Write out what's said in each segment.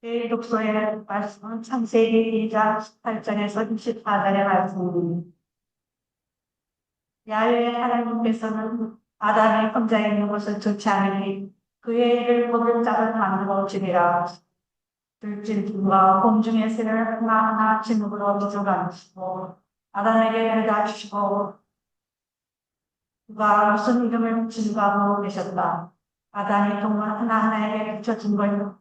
제1독서의 말씀은 창세기 2장 18절에서 24절의 말씀입니다. 야훼 하나님께서는 아담이 혼자 있는 것을 좋지 않으니 그의 이를 거둘 짝을 만들어 주리라. 들짐승과 곤충의 새를 하나하나 진흙으로 빚어가시고 아담에게 데려다 주시고 그가 무슨 이름을 붙인가 물어보셨다. 아담이 동물 하나하나에게 붙여준 걸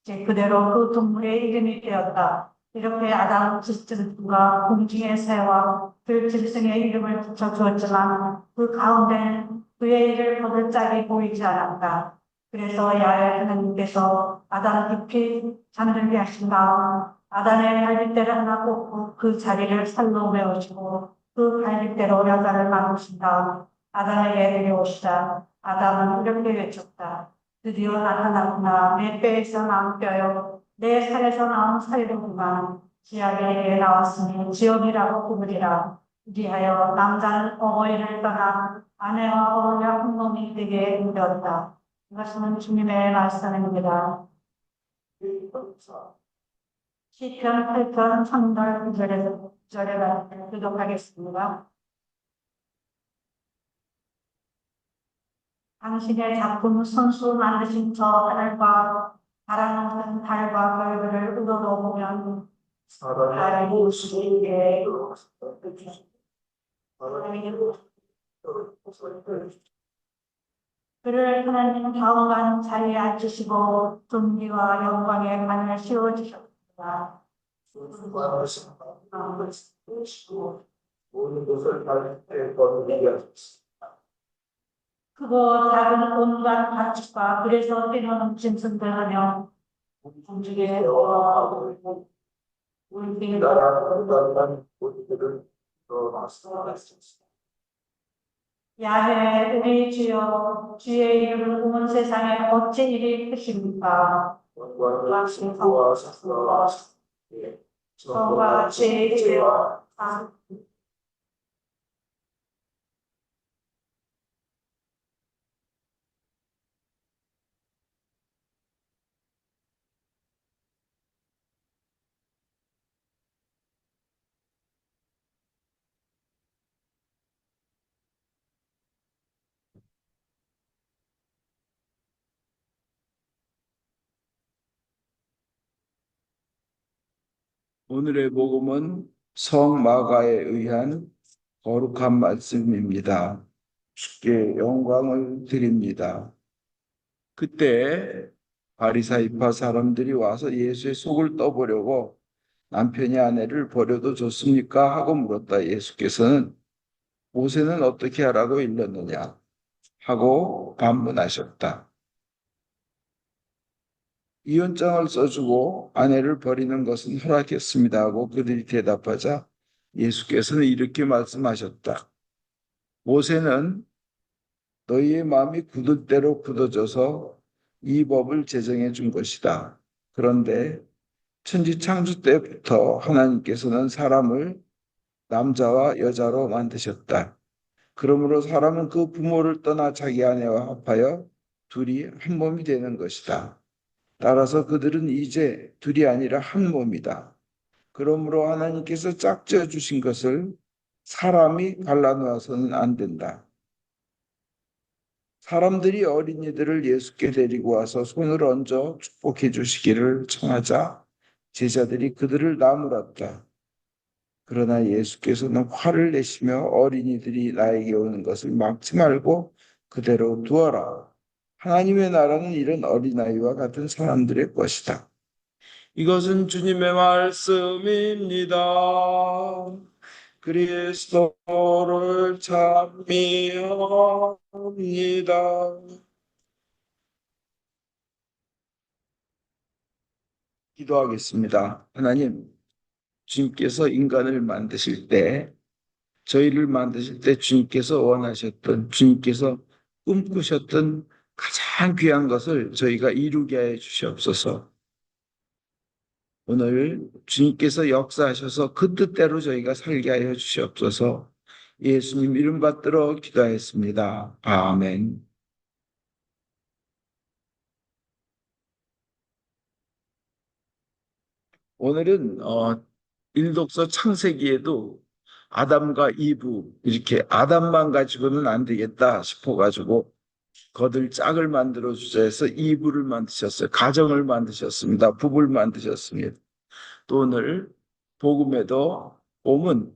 이제 그대로 그 동물의 이름이 되었다. 이렇게 아담은 들짐승과 곤충의 새와 들짐승의 이름을 붙여주었지만 그 가운데는 그의 이를 거둘 짝이 보이지 않았다. 그래서 야훼 하나님께서 아담을 깊이 잠들게 하신 다음 아담의 갈빗대를 하나 꽂고 그 자리를 살로 메우시고 그 갈빗대로 여자를 만드신 다음 아담에게 데려오시자 아담은 이렇게 외쳤다. 드디어 나타났구나. 내 뼈에서 나온 뼈요. 내 살에서 나온 살이로구만. 지약에게 나왔으니 지옥이라고 부르리라. 그리하여 남자는 어머니를 떠나 아내와 어울려 한 몸이 되게 되었다. 이것은 주님의 말씀입니다. 시편 8편 3절 9절에 교독하겠습니다. 당신의 작품 손수 만드신 저 하늘과 바람 달과 별들을 우러러보면 사람이 우스에게 그를 하나님 가운간 자리에 앉으시고 존귀와 영광의 관을 씌워주셨다. 모든 것을 발휘해 거두게 하셨습니다. 크고 작은 온갖 가축과 그래서 뛰노는 짐승들하며 공중에 올라가고 울리는 모두들을 들어놨습니다. 야훼 우리 주여 주의 이름을 온 세상에 어찌 이리 크십니까? 왕신과 저와 죄의 죄와 오늘의 복음은 성마가에 의한 거룩한 말씀입니다. 주께 영광을 드립니다. 그때 바리사이파 사람들이 와서 예수의 속을 떠보려고 남편이 아내를 버려도 좋습니까? 하고 물었다. 예수께서는 모세는 어떻게 하라고 일렀느냐? 하고 반문하셨다. 이혼장을 써주고 아내를 버리는 것은 허락했습니다 하고 그들이 대답하자 예수께서는 이렇게 말씀하셨다. 모세는 너희의 마음이 굳을 대로 굳어져서 이 법을 제정해 준 것이다. 그런데 천지 창조 때부터 하나님께서는 사람을 남자와 여자로 만드셨다. 그러므로 사람은 그 부모를 떠나 자기 아내와 합하여 둘이 한 몸이 되는 것이다. 따라서 그들은 이제 둘이 아니라 한 몸이다. 그러므로 하나님께서 짝지어 주신 것을 사람이 갈라놓아서는 안 된다. 사람들이 어린이들을 예수께 데리고 와서 손을 얹어 축복해 주시기를 청하자 제자들이 그들을 나무랐다. 그러나 예수께서는 화를 내시며 어린이들이 나에게 오는 것을 막지 말고 그대로 두어라. 하나님의 나라는 이런 어린아이와 같은 사람들의 것이다. 이것은 주님의 말씀입니다. 그리스도를 찬미합니다. 기도하겠습니다. 하나님, 주님께서 인간을 만드실 때, 저희를 만드실 때 주님께서 원하셨던, 주님께서 꿈꾸셨던 가장 귀한 것을 저희가 이루게 해 주시옵소서. 오늘 주님께서 역사하셔서 그 뜻대로 저희가 살게 하여 주시옵소서. 예수님 이름 받들어 기도하였습니다. 아멘. 오늘은 일독서 창세기에도 아담과 이브 이렇게 아담만 가지고는 안 되겠다 싶어가지고 거들 짝을 만들어 주자 해서 이브를 만드셨어요. 가정을 만드셨습니다. 부부를 만드셨습니다. 또 오늘 복음에도 보면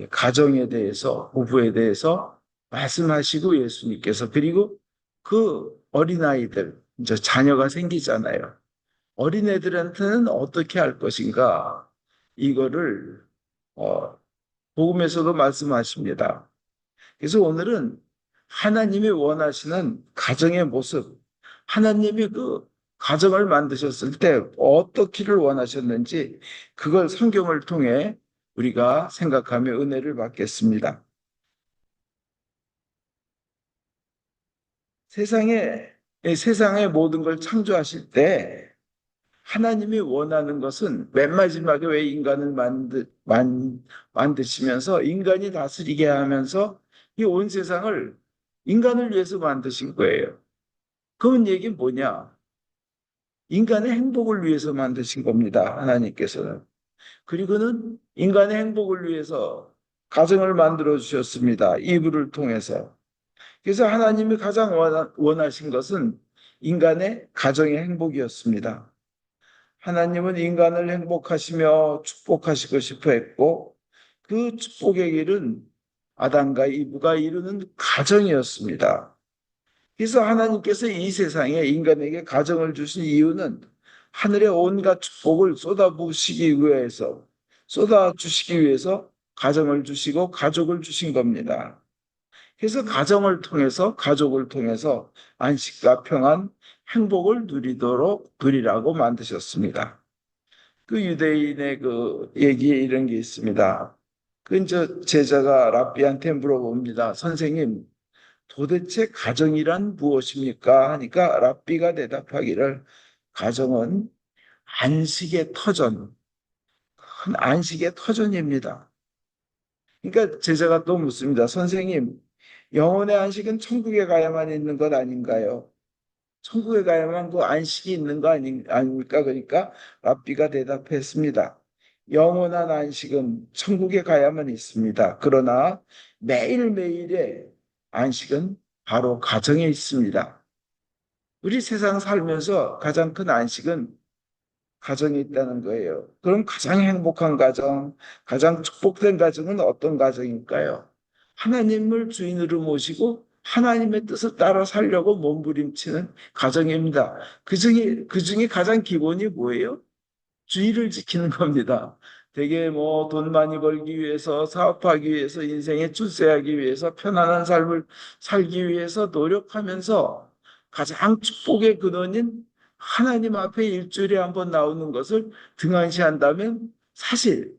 가정에 대해서 부부에 대해서 말씀하시고 예수님께서 그리고 그 어린아이들 이제 자녀가 생기잖아요. 어린애들한테는 어떻게 할 것인가 이거를 어, 복음에서도 말씀하십니다. 그래서 오늘은 하나님이 원하시는 가정의 모습, 하나님이 그 가정을 만드셨을 때 어떻기를 원하셨는지 그걸 성경을 통해 우리가 생각하며 은혜를 받겠습니다. 세상의 모든 걸 창조하실 때 하나님이 원하는 것은 맨 마지막에 왜 인간을 만드시면서 인간이 다스리게 하면서 이 온 세상을 인간을 위해서 만드신 거예요. 그건 얘기 뭐냐? 인간의 행복을 위해서 만드신 겁니다. 하나님께서는. 그리고는 인간의 행복을 위해서 가정을 만들어 주셨습니다. 이불을 통해서. 그래서 하나님이 가장 원하신 것은 인간의 가정의 행복이었습니다. 하나님은 인간을 행복하시며 축복하시고 싶어 했고 그 축복의 길은 아담과 이브가 이루는 가정이었습니다. 그래서 하나님께서 이 세상에 인간에게 가정을 주신 이유는 하늘의 온갖 축복을 쏟아주시기 위해서 가정을 주시고 가족을 주신 겁니다. 그래서 가족을 통해서 안식과 평안, 행복을 누리라고 만드셨습니다. 그 유대인의 그 얘기에 이런 게 있습니다. 그 이제 제자가 랍비한테 물어봅니다. 선생님, 도대체 가정이란 무엇입니까? 하니까 랍비가 대답하기를 가정은 안식의 터전, 큰 안식의 터전입니다. 그러니까 제자가 또 묻습니다. 선생님, 영혼의 안식은 천국에 가야만 있는 것 아닌가요? 천국에 가야만 그 안식이 있는 거 아닙니까? 그러니까 랍비가 대답했습니다. 영원한 안식은 천국에 가야만 있습니다. 그러나 매일매일의 안식은 바로 가정에 있습니다. 우리 세상 살면서 가장 큰 안식은 가정에 있다는 거예요. 그럼 가장 행복한 가정, 가장 축복된 가정은 어떤 가정일까요? 하나님을 주인으로 모시고 하나님의 뜻을 따라 살려고 몸부림치는 가정입니다. 그 중에 가장 기본이 뭐예요? 주의를 지키는 겁니다. 되게 뭐 돈 많이 벌기 위해서, 사업하기 위해서, 인생에 출세하기 위해서, 편안한 삶을 살기 위해서 노력하면서 가장 축복의 근원인 하나님 앞에 일주일에 한 번 나오는 것을 등한시한다면 사실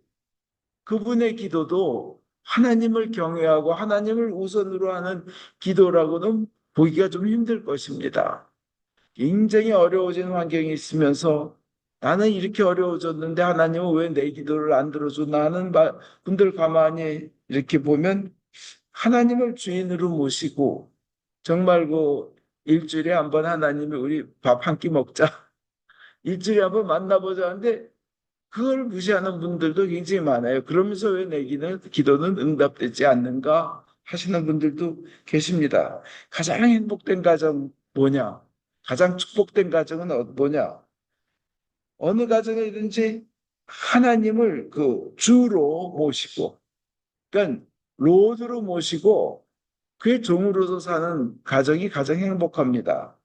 그분의 기도도 하나님을 경외하고 하나님을 우선으로 하는 기도라고는 보기가 좀 힘들 것입니다. 굉장히 어려워진 환경이 있으면서 나는 이렇게 어려워졌는데 하나님은 왜 내 기도를 안 들어주나 하는 분들 가만히 이렇게 보면 하나님을 주인으로 모시고 정말 그 일주일에 한 번 하나님이 우리 밥 한 끼 먹자. 일주일에 한 번 만나보자 하는데 그걸 무시하는 분들도 굉장히 많아요. 그러면서 왜 내 기도는 응답되지 않는가 하시는 분들도 계십니다. 가장 행복된 가정 뭐냐? 가장 축복된 가정은 뭐냐? 어느 가정이든지 하나님을 그 주로 모시고, 그러니까 로드로 모시고 그의 종으로서 사는 가정이 가장 행복합니다.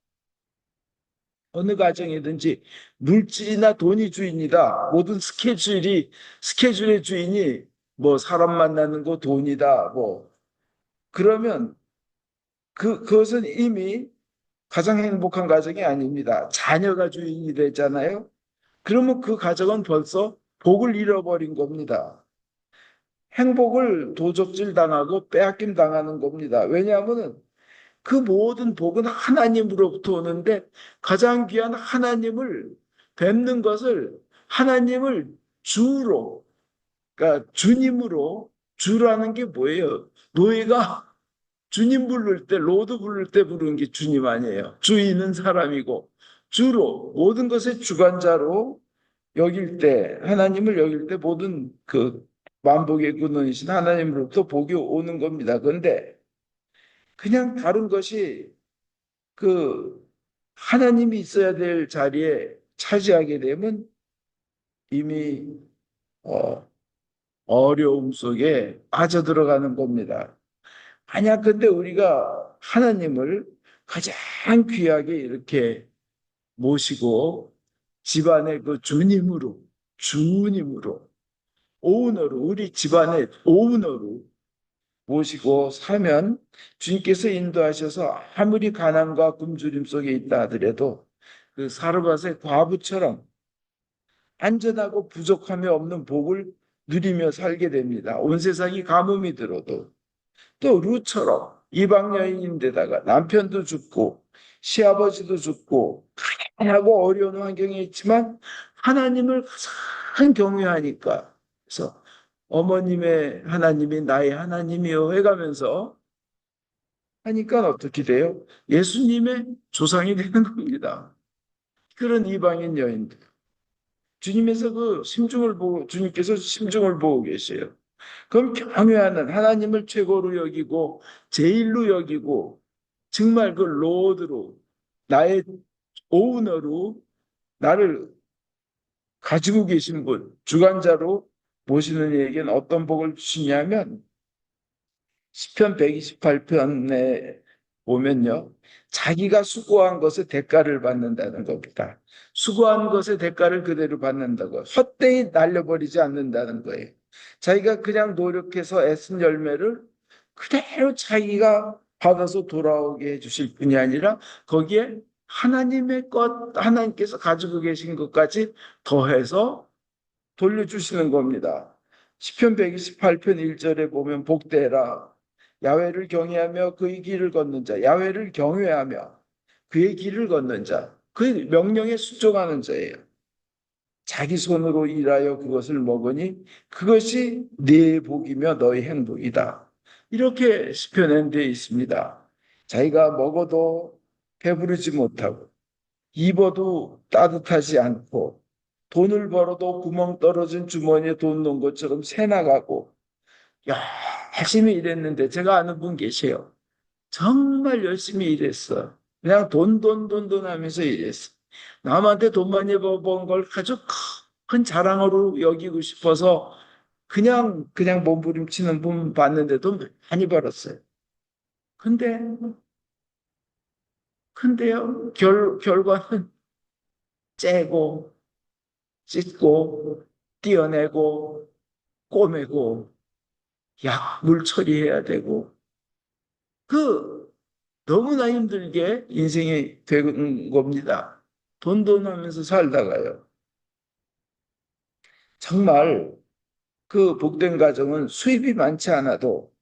어느 가정이든지 물질이나 돈이 주인이다. 모든 스케줄의 주인이 뭐 사람 만나는 거 돈이다. 뭐 그러면 그것은 이미 가장 행복한 가정이 아닙니다. 자녀가 주인이 되잖아요. 그러면 그 가정은 벌써 복을 잃어버린 겁니다. 행복을 도적질 당하고 빼앗김 당하는 겁니다. 왜냐하면 그 모든 복은 하나님으로부터 오는데 가장 귀한 하나님을 뵙는 것을 하나님을 주로, 그러니까 주님으로 주라는 게 뭐예요? 노예가 주님 부를 때, 로드 부를 때 부르는 게 주님 아니에요. 주인은 사람이고 주로 모든 것의 주관자로 여길 때, 하나님을 여길 때 모든 그 만복의 근원이신 하나님으로부터 복이 오는 겁니다. 그런데 그냥 다른 것이 그 하나님이 있어야 될 자리에 차지하게 되면 이미 어, 어려움 속에 빠져들어가는 겁니다. 만약 근데 우리가 하나님을 가장 귀하게 이렇게 모시고 집안의 그 주님으로, 오너로, 우리 집안의 오너로 모시고 사면 주님께서 인도하셔서 아무리 가난과 굶주림 속에 있다 하더라도 그 사르밧의 과부처럼 안전하고 부족함이 없는 복을 누리며 살게 됩니다. 온 세상이 가뭄이 들어도 또 루처럼 이방 여인인데다가 남편도 죽고 시아버지도 죽고 가난하고 어려운 환경에 있지만 하나님을 가장 경외하니까 그래서 어머님의 하나님이 나의 하나님이요 해가면서 하니까 어떻게 돼요? 예수님의 조상이 되는 겁니다. 그런 이방인 여인들. 주님께서 주님께서 심중을 보고 계세요. 그럼 경외하는 하나님을 최고로 여기고 제일로 여기고 정말 그 로드로 나의 오너로 나를 가지고 계신 분, 주관자로 모시는 이에게는 어떤 복을 주시냐면 시편 128편에 보면요. 자기가 수고한 것의 대가를 받는다는 겁니다. 수고한 것의 대가를 그대로 받는다고. 헛되이 날려버리지 않는다는 거예요. 자기가 그냥 노력해서 애쓴 열매를 그대로 자기가 받아서 돌아오게 해주실 뿐이 아니라 거기에 하나님의 것, 하나님께서 가지고 계신 것까지 더해서 돌려주시는 겁니다. 시편 128편 1절에 보면 복되라 야훼를 경외하며 그의 길을 걷는 자, 야훼를 경외하며 그의 길을 걷는 자, 그의 명령에 순종하는 자예요. 자기 손으로 일하여 그것을 먹으니 그것이 네 복이며 너의 행복이다. 이렇게 시편에 되어 있습니다. 자기가 먹어도 배부르지 못하고 입어도 따뜻하지 않고 돈을 벌어도 구멍 떨어진 주머니에 돈 넣은 것처럼 새나가고 열심히 일했는데 제가 아는 분 계세요. 정말 열심히 일했어. 그냥 돈 하면서 일했어. 남한테 돈 많이 번 걸 아주 큰 자랑으로 여기고 싶어서 그냥 몸부림치는 분 봤는데 돈 많이 벌었어요. 근데, 근데요, 결과는 째고, 찢고, 띄어내고, 꼬매고, 약물 처리해야 되고, 그 너무나 힘들게 인생이 되는 겁니다. 돈 하면서 살다가요. 정말 그 복된 가정은 수입이 많지 않아도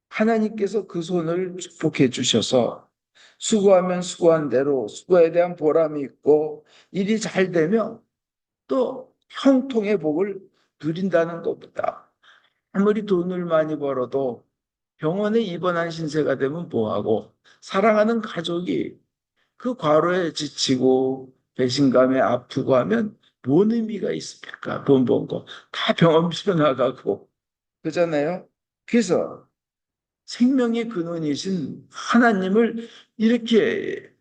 하나님께서 그 손을 축복해 주셔서 수고하면 수고한 대로 수고에 대한 보람이 있고 일이 잘 되면 또 형통의 복을 누린다는 것보다 아무리 돈을 많이 벌어도 병원에 입원한 신세가 되면 뭐하고 사랑하는 가족이 그 과로에 지치고 배신감에 아프고 하면 뭔 의미가 있습니까? 돈 번 거. 다 병원비로 나가고. 그잖아요? 그래서 생명의 근원이신 하나님을 이렇게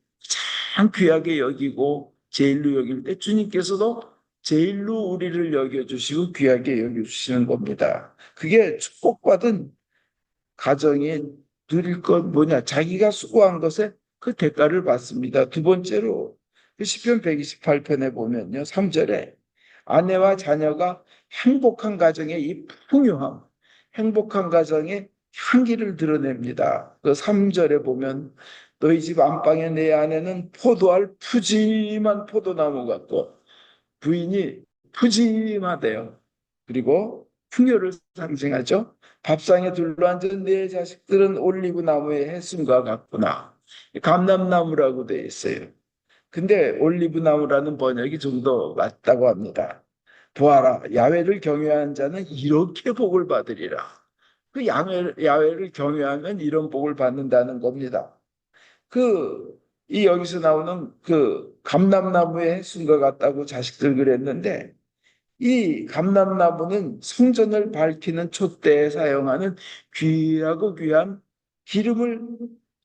참 귀하게 여기고 제일로 여길 때 주님께서도 제일로 우리를 여겨주시고 귀하게 여겨주시는 겁니다. 그게 축복받은 가정이 누릴 것 뭐냐? 자기가 수고한 것에 그 대가를 받습니다. 두 번째로 그 시편 128편에 보면요. 3절에 아내와 자녀가 행복한 가정의 이 풍요함, 행복한 가정의 향기를 드러냅니다. 그 3절에 보면 너희 집 안방에 내 아내는 포도알 푸짐한 포도나무 같고 부인이 푸짐하대요. 그리고 풍요를 상징하죠. 밥상에 둘러앉은 네 자식들은 올리브 나무의 해순과 같구나. 감람나무라고 되어 있어요. 근데 올리브 나무라는 번역이 좀 더 맞다고 합니다. 보아라, 야훼를 경외한 자는 이렇게 복을 받으리라. 그 야훼를 경외하면 이런 복을 받는다는 겁니다. 이 여기서 나오는 그 감람나무의 해순과 같다고 자식들 그랬는데 이 감람나무는 성전을 밝히는 촛대에 사용하는 귀하고 귀한 기름을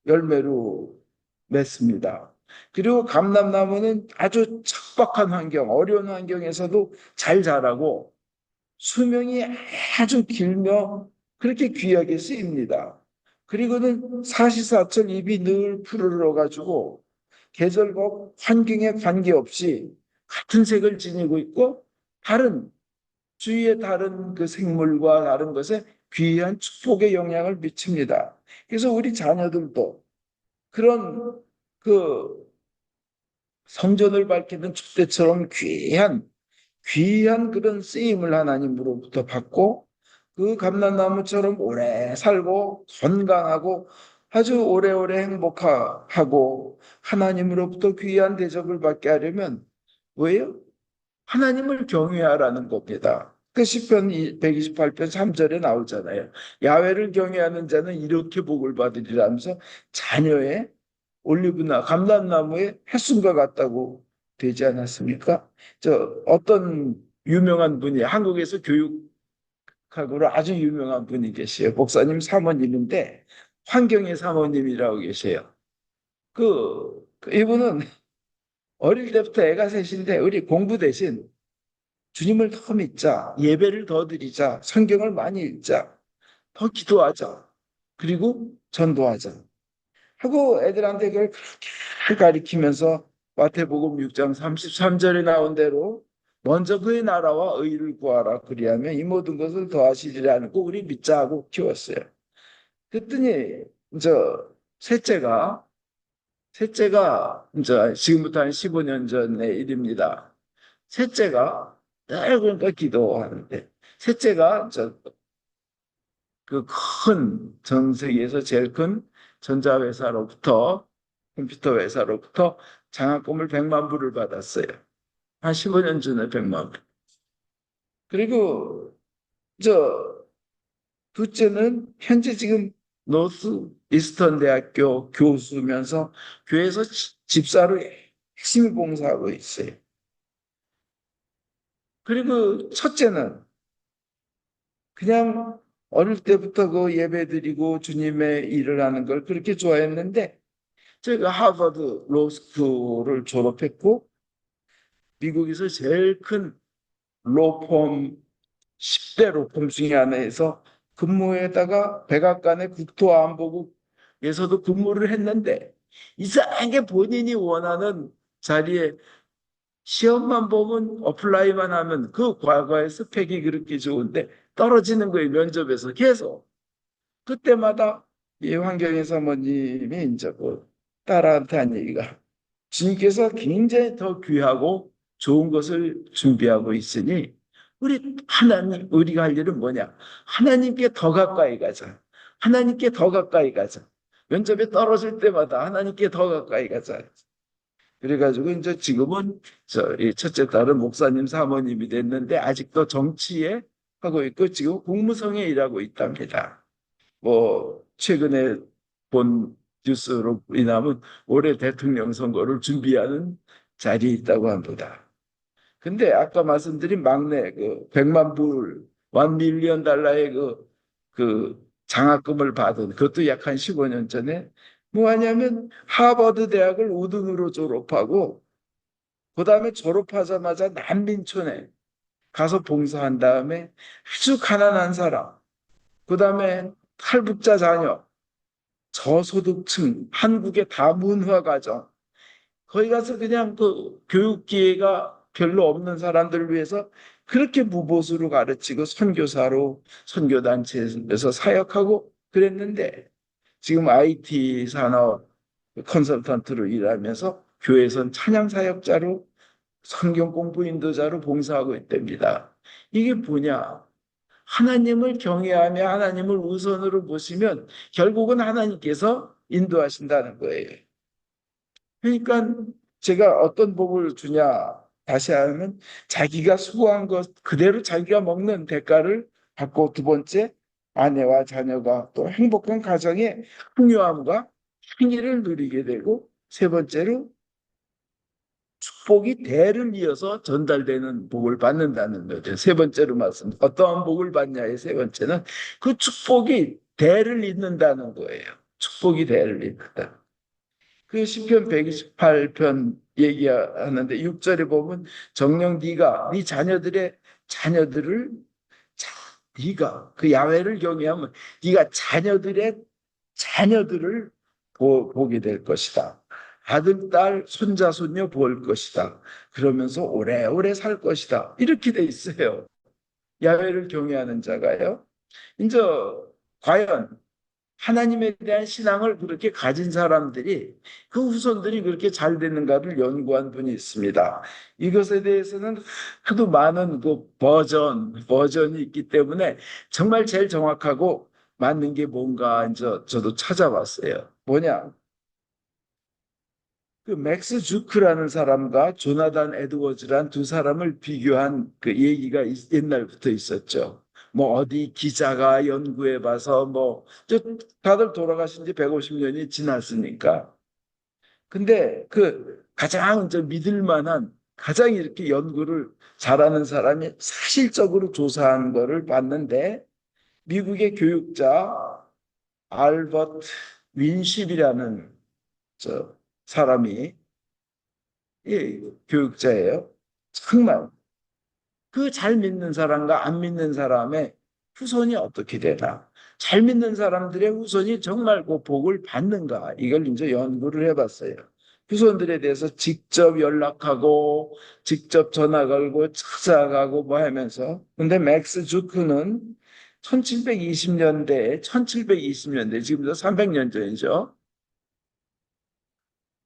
열매로 맺습니다. 그리고 감람나무는 아주 척박한 환경, 어려운 환경에서도 잘 자라고 수명이 아주 길며 그렇게 귀하게 쓰입니다. 그리고는 사시사철 잎이 늘 푸르러 가지고 계절과 환경에 관계없이 같은 색을 지니고 있고 다른 주위의 다른 그 생물과 다른 것에 귀한 축복의 영향을 미칩니다. 그래서 우리 자녀들도 그런 그 성전을 밝히는 촛대처럼 귀한 그런 쓰임을 하나님으로부터 받고 그 감람나무처럼 오래 살고 건강하고 아주 오래오래 행복하고 하나님으로부터 귀한 대접을 받게 하려면 왜요? 하나님을 경외하라는 겁니다. 그 시편 128편 3절에 나오잖아요. 야훼를 경외하는 자는 이렇게 복을 받으리라면서 자녀의 올리브나 감람나무의 해순과 같다고 되지 않았습니까? 어떤 유명한 분이 한국에서 교육학으로 아주 유명한 분이 계세요. 목사님 사모님인데 환경의 사모님이라고 계세요. 이분은 어릴 때부터 애가 셋인데 우리 공부 대신 주님을 더 믿자, 예배를 더 드리자, 성경을 많이 읽자, 더 기도하자, 그리고 전도하자 하고 애들한테 그걸 그렇게 가리키면서 마태복음 6장 33절에 나온 대로 먼저 그의 나라와 의를 구하라 그리하면 이 모든 것을 더하시리라는 거 우리 믿자 하고 키웠어요. 그랬더니 저 셋째가 이제 지금부터 한 15년 전의 일입니다. 셋째가 늘 그러니까 기도하는데 셋째가 그 큰 전 세계에서 제일 큰 전자회사로부터 컴퓨터 회사로부터 장학금을 100만 불을 받았어요. 한 15년 전에 100만 불. 그리고 저 둘째는 현재 지금 노스 이스턴 대학교 교수면서 교회에서 집사로 열심히 봉사하고 있어요. 그리고 첫째는 그냥 어릴 때부터 그 예배드리고 주님의 일을 하는 걸 그렇게 좋아했는데 제가 하버드 로스쿨을 졸업했고 미국에서 제일 큰 로펌 10대 로펌 중에 하나에서 근무에다가 백악관의 국토안보국에서도 근무를 했는데 이상하게 본인이 원하는 자리에 시험만 보면 어플라이만 하면 그 과거의 스펙이 그렇게 좋은데 떨어지는 거예요. 면접에서 계속. 그때마다 이 황경희 사모님이 이제 그 딸한테 한 얘기가 주님께서 굉장히 더 귀하고 좋은 것을 준비하고 있으니 우리가 할 일은 뭐냐? 하나님께 더 가까이 가자. 하나님께 더 가까이 가자. 면접에 떨어질 때마다 하나님께 더 가까이 가자. 그래가지고 이제 지금은 이 첫째 딸은 목사님 사모님이 됐는데 아직도 정치에 하고 있고 지금 국무성에 일하고 있답니다. 뭐 최근에 본 뉴스로 인하면 올해 대통령 선거를 준비하는 자리에 있다고 합니다. 근데 아까 말씀드린 막내 그 100만 불, 1밀리언 달러의 그 장학금을 받은 그것도 약 한 15년 전에 뭐 하냐면 하버드 대학을 우등으로 졸업하고 그다음에 졸업하자마자 난민촌에 가서 봉사한 다음에 아주 가난한 사람, 그다음에 탈북자 자녀, 저소득층, 한국의 다문화 가정, 거기 가서 그냥 그 교육 기회가 별로 없는 사람들을 위해서 그렇게 무보수로 가르치고 선교사로 선교단체에서 사역하고 그랬는데 지금 IT 산업 컨설턴트로 일하면서 교회에선 찬양 사역자로 성경 공부 인도자로 봉사하고 있답니다. 이게 뭐냐? 하나님을 경외하며 하나님을 우선으로 보시면 결국은 하나님께서 인도하신다는 거예요. 그러니까 제가 어떤 복을 주냐 다시 하면 자기가 수고한 것 그대로 자기가 먹는 대가를 받고 두 번째 아내와 자녀가 또 행복한 가정의 풍요함과 행위를 누리게 되고 세 번째로 축복이 대를 이어서 전달되는 복을 받는다는 거죠. 세 번째로 말씀, 어떠한 복을 받냐의 세 번째는 그 축복이 대를 잇는다는 거예요. 축복이 대를 잇는다. 그 시편 128편 얘기하는데 6절에 보면 정녕 네가 네 자녀들의 자녀들을 네가 그 야훼를 경외하면 네가 자녀들의 자녀들을 보게 될 것이다. 아들, 딸, 손자, 손녀 볼 것이다. 그러면서 오래오래 살 것이다. 이렇게 돼 있어요. 야훼를 경외하는 자가요. 이제 과연 하나님에 대한 신앙을 그렇게 가진 사람들이 그 후손들이 그렇게 잘 되는가를 연구한 분이 있습니다. 이것에 대해서는 하도 많은 그 버전이 있기 때문에 정말 제일 정확하고 맞는 게 뭔가 이제 저도 찾아봤어요. 뭐냐? 그 맥스 주크라는 사람과 조나단 에드워즈란 두 사람을 비교한 그 얘기가 옛날부터 있었죠. 뭐 어디 기자가 연구해 봐서 다들 돌아가신 지 150년이 지났으니까. 근데 그 가장 이제 믿을 만한 가장 이렇게 연구를 잘하는 사람이 사실적으로 조사한 거를 봤는데 미국의 교육자 알버트 윈십이라는 저 사람이 교육자예요. 정말 그 잘 믿는 사람과 안 믿는 사람의 후손이 어떻게 되나? 잘 믿는 사람들의 후손이 정말 그 복을 받는가? 이걸 이제 연구를 해봤어요. 후손들에 대해서 직접 연락하고, 직접 전화 걸고, 찾아가고 뭐 하면서. 근데 맥스 주크는 1720년대, 지금부터 300년 전이죠.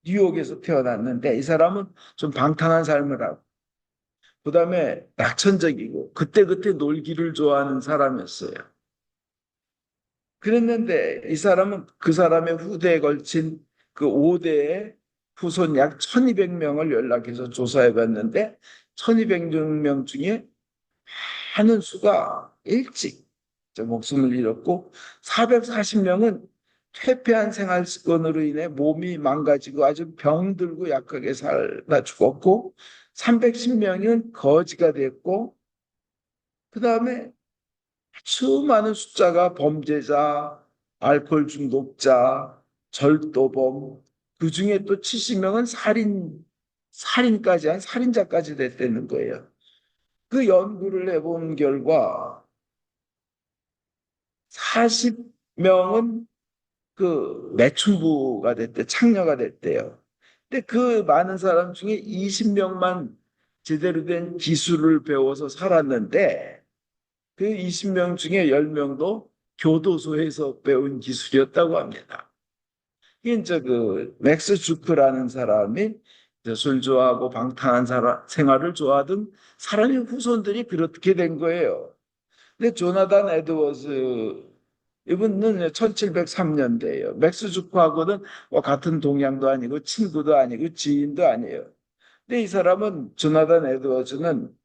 뉴욕에서 태어났는데 이 사람은 좀 방탕한 삶을 하고 그다음에 낙천적이고 그때그때 놀기를 좋아하는 사람이었어요. 그랬는데 이 사람은 그 사람의 후대에 걸친 그 5대의 후손 약 1200명을 연락해서 조사해 봤는데 1200명 중에 많은 수가 일찍 목숨을 잃었고 440명은 퇴폐한 생활 습관으로 인해 몸이 망가지고 아주 병들고 약하게 살다 죽었고 310명은 거지가 됐고 그 다음에 아주 많은 숫자가 범죄자, 알코올 중독자, 절도범 그 중에 또 70명은 살인까지 한 살인자까지 됐다는 거예요. 그 연구를 해본 결과 40명은 그 매춘부가 됐대, 창녀가 됐대요. 근데 그 많은 사람 중에 20명만 제대로 된 기술을 배워서 살았는데 그 20명 중에 10명도 교도소에서 배운 기술이었다고 합니다. 이게 이제 그 맥스 주크라는 사람이 이제 술 좋아하고 방탕한 생활을 좋아하던 사람의 후손들이 그렇게 된 거예요. 근데 조나단 에드워즈 이분은 1703년대예요. 맥스 주크하고는 뭐 같은 동양도 아니고 친구도 아니고 지인도 아니에요. 근데 이 사람은 조나단 에드워즈는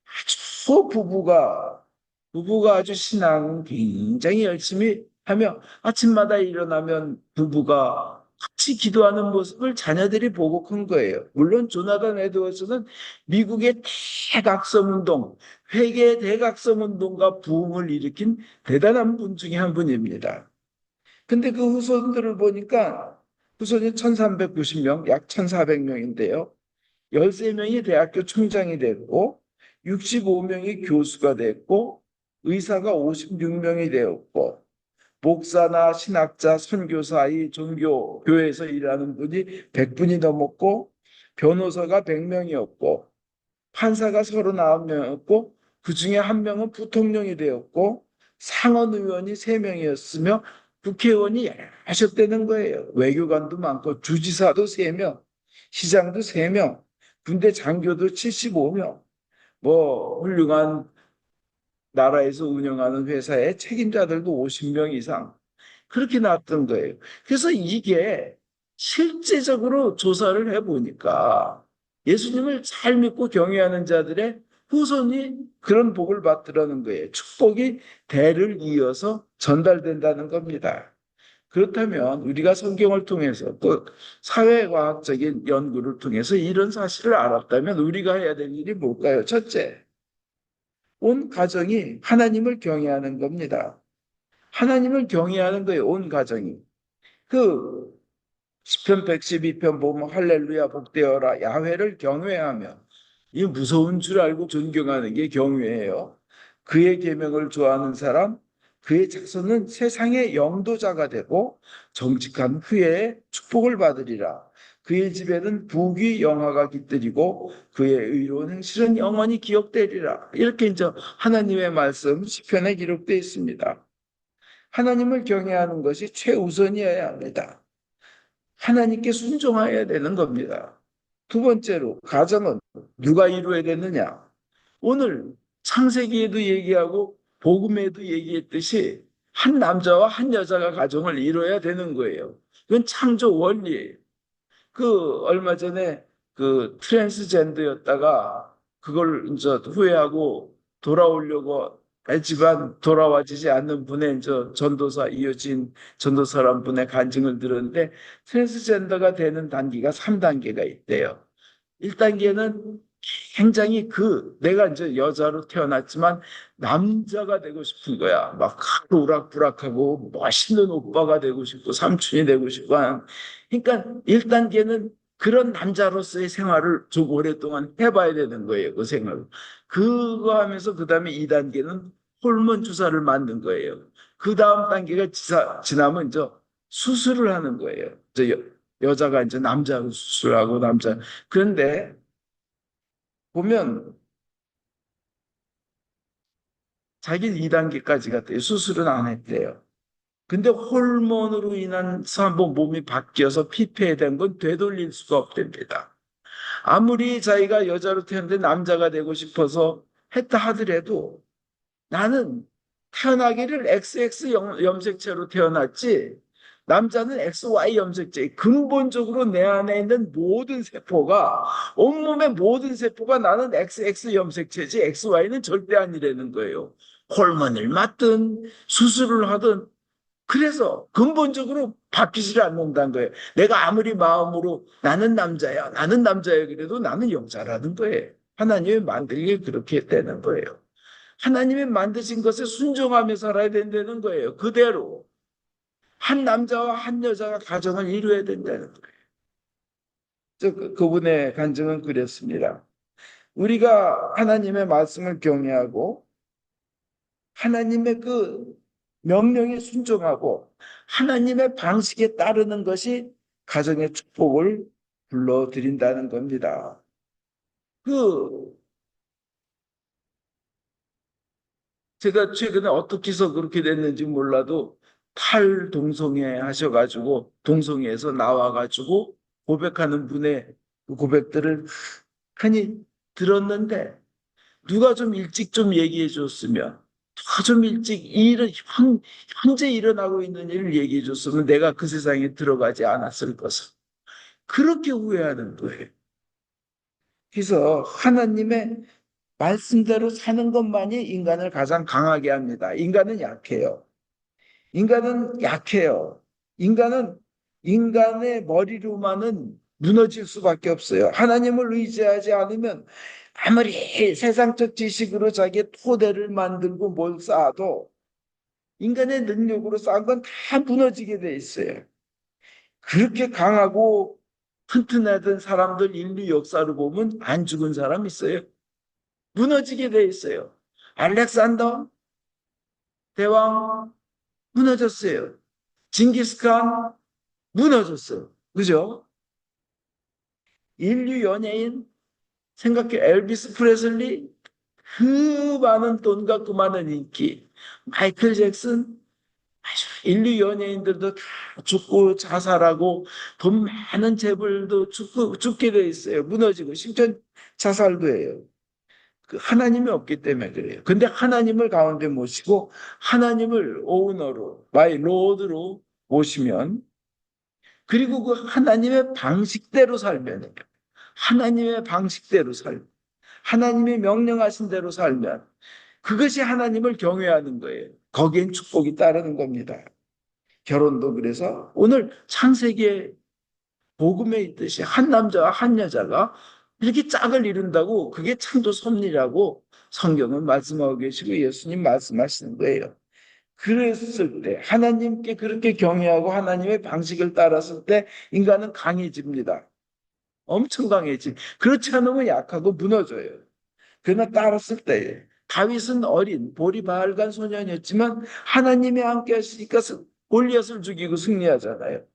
아주 부부가 아주 신앙 굉장히 열심히 하며 아침마다 일어나면 부부가 같이 기도하는 모습을 자녀들이 보고 큰 거예요. 물론 조나단 에드워즈는 미국의 대각성 운동, 회계 대각성 운동과 부흥을 일으킨 대단한 분 중에 한 분입니다. 근데 그 후손들을 보니까 후손이 1390명, 약 1400명인데요. 13명이 대학교 총장이 됐고 65명이 교수가 됐고 의사가 56명이 되었고 목사나 신학자, 선교사, 이 종교 교회에서 일하는 분이 100분이 넘었고 변호사가 100명이었고 판사가 39명이었고 그중에 한 명은 부통령이 되었고 상원 의원이 3명이었으며 국회의원이 여럿되는 거예요. 외교관도 많고 주지사도 3명, 시장도 3명, 군대 장교도 75명, 뭐 훌륭한 나라에서 운영하는 회사의 책임자들도 50명 이상 그렇게 나왔던 거예요. 그래서 이게 실제적으로 조사를 해보니까 예수님을 잘 믿고 경외하는 자들의 후손이 그런 복을 받더라는 거예요. 축복이 대를 이어서 전달된다는 겁니다. 그렇다면 우리가 성경을 통해서 또 사회과학적인 연구를 통해서 이런 사실을 알았다면 우리가 해야 될 일이 뭘까요? 첫째, 온 가정이 하나님을 경외하는 겁니다. 하나님을 경외하는 거예요, 온 가정이. 그 시편 112편 보면 할렐루야 복되어라 야훼를 경외하며 이 무서운 줄 알고 존경하는 게 경외예요. 그의 계명을 좋아하는 사람 그의 자손은 세상의 영도자가 되고 정직한 후에 축복을 받으리라. 그의 집에는 부귀 영화가 깃들이고 그의 의로운 행실은 영원히 기억되리라. 이렇게 이제 하나님의 말씀 시편에 기록되어 있습니다. 하나님을 경외하는 것이 최우선이어야 합니다. 하나님께 순종해야 되는 겁니다. 두 번째로 가정은 누가 이루어야 되느냐? 오늘 창세기에도 얘기하고 복음에도 얘기했듯이 한 남자와 한 여자가 가정을 이루어야 되는 거예요. 이건 창조 원리예요. 그 얼마 전에 그 트랜스젠더였다가 그걸 이제 후회하고 돌아오려고 했지만 돌아와지지 않는 분의 이제 전도사 이효진 전도사란 분의 간증을 들었는데 트랜스젠더가 되는 단계가 3단계가 있대요. 1단계는 굉장히 내가 이제 여자로 태어났지만 남자가 되고 싶은 거야. 막 우락부락하고 멋있는 오빠가 되고 싶고 삼촌이 되고 싶고. 그러니까 1단계는 그런 남자로서의 생활을 좀 오랫동안 해봐야 되는 거예요. 그 생활을. 그거 하면서 그 다음에 2단계는 호르몬 주사를 맞는 거예요. 그 다음 단계가 지나면 이제 수술을 하는 거예요. 여자가 이제 남자로 수술하고 남자. 그런데 보면 자기는 2단계까지 갔대요. 수술은 안 했대요. 근데 호르몬으로 인해서 한번 몸이 바뀌어서 피폐해된 건 되돌릴 수가 없답니다. 아무리 자기가 여자로 태어났는데 남자가 되고 싶어서 했다 하더라도 나는 태어나기를 XX 염색체로 태어났지 남자는 XY 염색체. 근본적으로 내 안에 있는 모든 세포가 온몸의 모든 세포가 나는 XX 염색체지 XY는 절대 아니라는 거예요. 호르몬을 맞든 수술을 하든 그래서 근본적으로 바뀌지 않는다는 거예요. 내가 아무리 마음으로 나는 남자야, 나는 남자야 그래도 나는 여자라는 거예요. 하나님의 만들기 그렇게 되는 거예요. 하나님의 만드신 것에 순종하며 살아야 된다는 거예요. 그대로. 한 남자와 한 여자가 가정을 이루어야 된다는 거예요. 그분의 간증은 그랬습니다. 우리가 하나님의 말씀을 경외하고 하나님의 그 명령에 순종하고 하나님의 방식에 따르는 것이 가정의 축복을 불러들인다는 겁니다. 제가 최근에 어떻게 해서 그렇게 됐는지 몰라도 탈동성애 하셔가지고 동성애에서 나와가지고 고백하는 분의 그 고백들을 흔히 들었는데 누가 좀 일찍 좀 얘기해 줬으면 누가 좀 일찍 현재 일어나고 있는 일을 얘기해 줬으면 내가 그 세상에 들어가지 않았을 것을 그렇게 후회하는 거예요. 그래서 하나님의 말씀대로 사는 것만이 인간을 가장 강하게 합니다. 인간은 약해요. 인간은 약해요. 인간은 인간의 머리로만은 무너질 수밖에 없어요. 하나님을 의지하지 않으면 아무리 세상적 지식으로 자기의 토대를 만들고 뭘 쌓아도 인간의 능력으로 쌓은 건 다 무너지게 돼 있어요. 그렇게 강하고 튼튼하던 사람들 인류 역사를 보면 안 죽은 사람 있어요. 무너지게 돼 있어요. 알렉산더 대왕 무너졌어요. 징기스칸 무너졌어요. 그죠? 인류 연예인 생각해 엘비스 프레슬리 그 많은 돈과 그 많은 인기 마이클 잭슨 인류 연예인들도 다 죽고 자살하고 돈 많은 재벌도 죽게 돼 있어요. 무너지고 심지어 자살도 해요. 그 하나님이 없기 때문에 그래요. 근데 하나님을 가운데 모시고 하나님을 오너로 마이 로드로 모시면 그리고 그 하나님의 방식대로 살면 돼요. 하나님의 방식대로 살면 하나님이 명령하신 대로 살면 그것이 하나님을 경외하는 거예요. 거기엔 축복이 따르는 겁니다. 결혼도 그래서 오늘 창세기에 복음에 있듯이 한 남자와 한 여자가 이렇게 짝을 이룬다고 그게 참도 섭리라고 성경은 말씀하고 계시고 예수님 말씀하시는 거예요. 그랬을 때 하나님께 그렇게 경외하고 하나님의 방식을 따랐을 때 인간은 강해집니다. 엄청 강해지. 그렇지 않으면 약하고 무너져요. 그러나 따랐을 때 다윗은 어린 볼이 밝은 소년이었지만 하나님이 함께 하시니까 골리앗을 죽이고 승리하잖아요.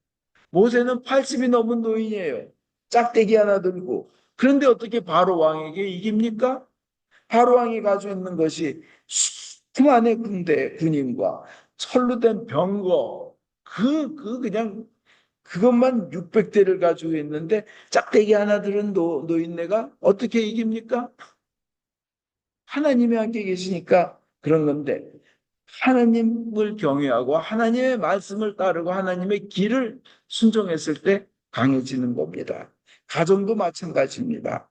모세는 80이 넘은 노인이에요. 짝대기 하나 들고. 그런데 어떻게 바로 왕에게 이깁니까? 바로 왕이 가지고 있는 것이 수많은 군대 군인과 철로 된 병거 그냥 그것만 600대를 가지고 있는데 짝대기 하나 들은 노인네가 어떻게 이깁니까? 하나님이 함께 계시니까 그런 건데 하나님을 경외하고 하나님의 말씀을 따르고 하나님의 길을 순종했을 때 강해지는 겁니다. 가정도 마찬가지입니다.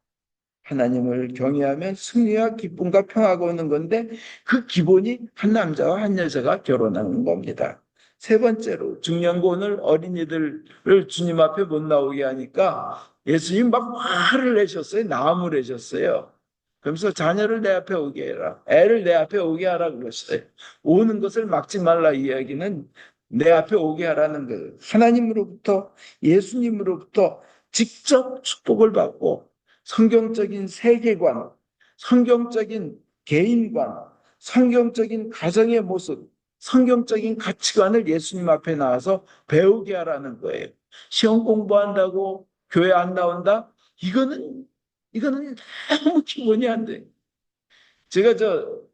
하나님을 경외하면 승리와 기쁨과 평화가 오는 건데 그 기본이 한 남자와 한 여자가 결혼하는 겁니다. 세 번째로 중요한 거 오늘 어린이들을 주님 앞에 못 나오게 하니까 예수님 막 화를 내셨어요. 나무를 내셨어요. 그러면서 자녀를 내 앞에 오게 해라. 애를 내 앞에 오게 하라 그랬어요. 오는 것을 막지 말라 이야기는 내 앞에 오게 하라는 거예요. 하나님으로부터 예수님으로부터 직접 축복을 받고 성경적인 세계관, 성경적인 개인관, 성경적인 가정의 모습, 성경적인 가치관을 예수님 앞에 나와서 배우게 하라는 거예요. 시험 공부한다고 교회 안 나온다? 이거는 너무 기본이 안 돼. 제가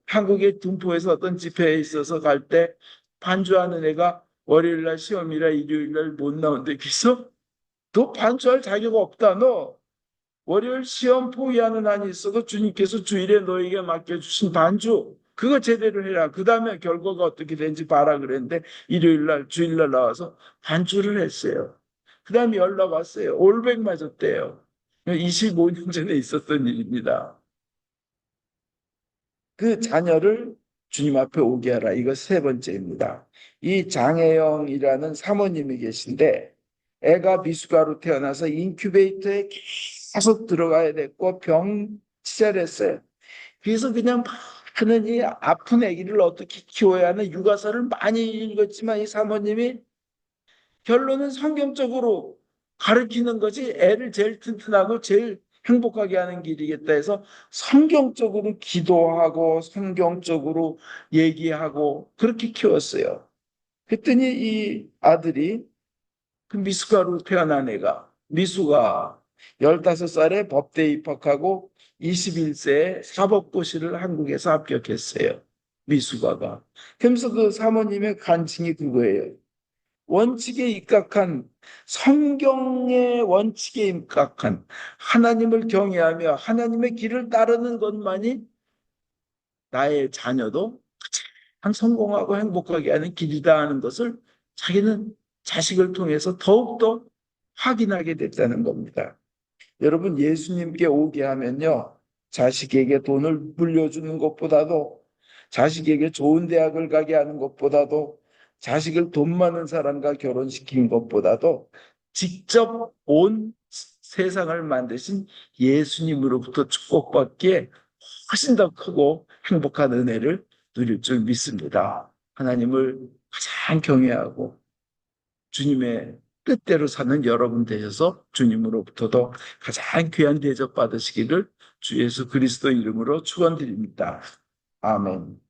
한국의 둔포에서 어떤 집회에 있어서 갈 때 반주하는 애가 월요일 날 시험이라 일요일 날 못 나온대. 그래서 너 반주할 자격 없다. 너 월요일 시험 포기하는 한이 있어도 주님께서 주일에 너에게 맡겨주신 반주 그거 제대로 해라. 그 다음에 결과가 어떻게 되는지 봐라 그랬는데 일요일 날 주일 날 나와서 반주를 했어요. 그 다음에 연락 왔어요. 올백 맞았대요. 25년 전에 있었던 일입니다. 그 자녀를 주님 앞에 오게 하라. 이거 세 번째입니다. 이 장혜영이라는 사모님이 계신데 애가 미숙아로 태어나서 인큐베이터에 계속 들어가야 됐고 병치잘했어요. 그래서 그냥 많은 이 아픈 아기를 어떻게 키워야 하는 육아서를 많이 읽었지만 이 사모님이 결론은 성경적으로 가르치는 것이 애를 제일 튼튼하고 제일 행복하게 하는 길이겠다 해서 성경적으로 기도하고 성경적으로 얘기하고 그렇게 키웠어요. 그랬더니 이 아들이 그 미숙아로 태어난 애가 미숙아 15살에 법대에 입학하고 21세에 사법고시를 한국에서 합격했어요. 미숙아가. 그러면서 그 사모님의 간증이 그거예요. 원칙에 입각한 성경의 원칙에 입각한 하나님을 경외하며 하나님의 길을 따르는 것만이 나의 자녀도 가장 성공하고 행복하게 하는 길이다 하는 것을 자기는 자식을 통해서 더욱더 확인하게 됐다는 겁니다. 여러분 예수님께 오게 하면요. 자식에게 돈을 물려주는 것보다도 자식에게 좋은 대학을 가게 하는 것보다도 자식을 돈 많은 사람과 결혼시킨 것보다도 직접 온 세상을 만드신 예수님으로부터 축복받기에 훨씬 더 크고 행복한 은혜를 누릴 줄 믿습니다. 하나님을 가장 경외하고 주님의 뜻대로 사는 여러분 되셔서 주님으로부터도 가장 귀한 대접 받으시기를 주 예수 그리스도 이름으로 축원드립니다. 아멘.